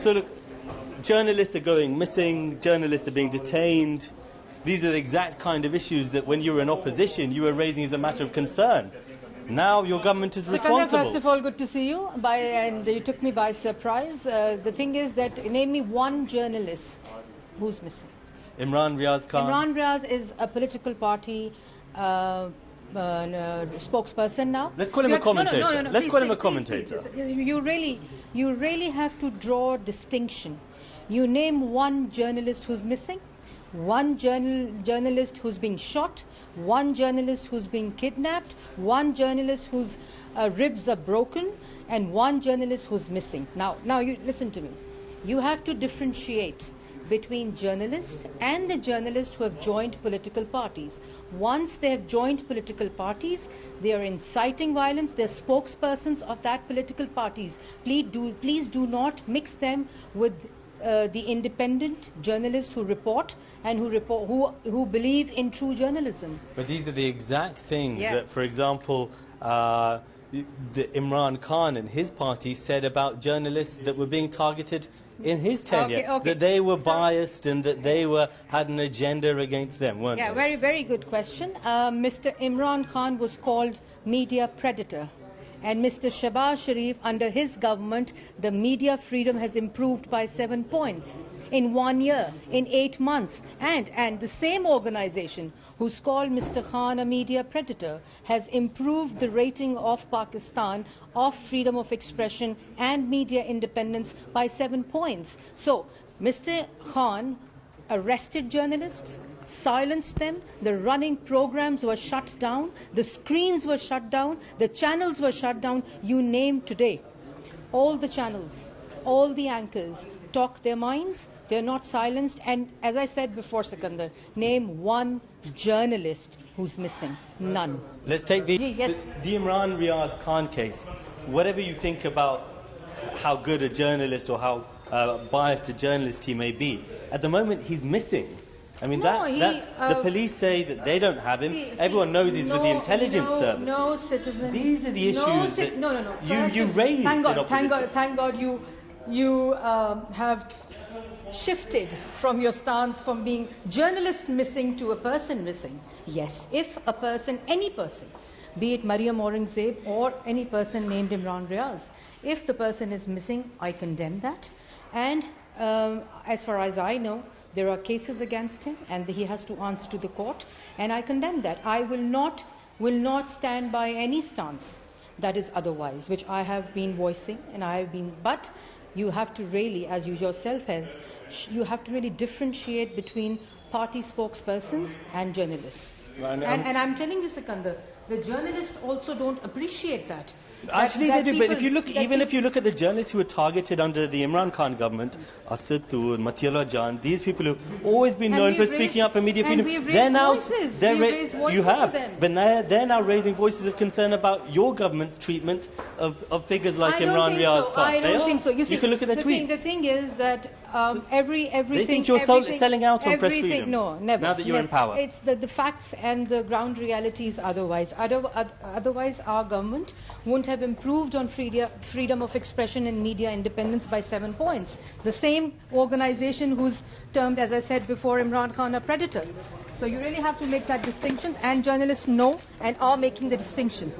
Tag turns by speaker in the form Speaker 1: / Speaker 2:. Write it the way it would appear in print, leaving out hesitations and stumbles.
Speaker 1: So look, journalists are going missing, journalists are being detained. These are the exact kind of issues that when you were in opposition you were raising as a matter of concern. Now your government is responsible.
Speaker 2: First of all, good to see you, and you took me by surprise. The thing is that name me one journalist who's missing.
Speaker 1: Imran Riaz Khan.
Speaker 2: Imran Riaz is a political party spokesperson now.
Speaker 1: Let's call him a commentator.
Speaker 2: No,
Speaker 1: Let's
Speaker 2: please,
Speaker 1: call him a
Speaker 2: please,
Speaker 1: commentator.
Speaker 2: Please. You really have to draw a distinction. You name one journalist who's missing, one journalist who's being shot, one journalist who's being kidnapped, one journalist whose ribs are broken, and one journalist who's missing. Now you listen to me. You have to differentiate between journalists and the journalists who have joined political parties. Once they have joined political parties, they are inciting violence. They're spokespersons of that political parties. Please do not mix them with the independent journalists who report and who believe in true journalism.
Speaker 1: But these are the exact things that, for example, the Imran Khan and his party said about journalists that were being targeted in his tenure, that they were biased and that they had an agenda against them, weren't they?
Speaker 2: Very, very good question. Mr. Imran Khan was called media predator. And Mr. Shehbaz Sharif, under his government, the media freedom has improved by 7 points in 1 year, in 8 months. And the same organization who's called Mr. Khan a media predator has improved the rating of Pakistan of freedom of expression and media independence by 7 points. So, Mr. Khan arrested journalists, silenced them, the running programs were shut down, the screens were shut down, the channels were shut down. You name today all the channels, all the anchors talk their minds, they're not silenced. And as I said before, Sikandar, name one journalist who's missing. None.
Speaker 1: Let's take the Imran Riaz Khan case. Whatever you think about how good a journalist or how biased a journalist he may be, at the moment he's missing. I mean, the police say that they don't have him. Everyone knows he's with the intelligence service.
Speaker 2: No citizen.
Speaker 1: These are the issues that you raised in opposition.
Speaker 2: Thank God you have shifted from your stance from being journalist missing to a person missing. Yes, if a person, any person, be it مریم اورنگزیب or any person named Imran Riaz, if the person is missing, I condemn that. And as far as I know, there are cases against him and he has to answer to the court, and I condemn that. I will not stand by any stance that is otherwise, which I have been voicing, but you have to really, as you yourself you have to really differentiate between party spokespersons and journalists. And I'm telling you, Sikandar, the journalists also don't appreciate that.
Speaker 1: Actually, they do. But if you look, if you look at the journalists who were targeted under the Imran Khan government, Asadur, Matiyullah Jan, these people who've always been known for speaking up for media freedom, they're now they're now raising voices of concern about your government's treatment of figures like Imran Riaz Khan.
Speaker 2: I don't think so. You
Speaker 1: can look at their tweets.
Speaker 2: The thing is that everything.
Speaker 1: They think you're selling out on press freedom.
Speaker 2: No, never.
Speaker 1: Now that you're in power,
Speaker 2: it's the facts and the ground realities. Otherwise, our government won't have improved on freedom of expression and media independence by 7 points. The same organization who's termed, as I said before, Imran Khan a predator. So you really have to make that distinction, and journalists know and are making the distinction.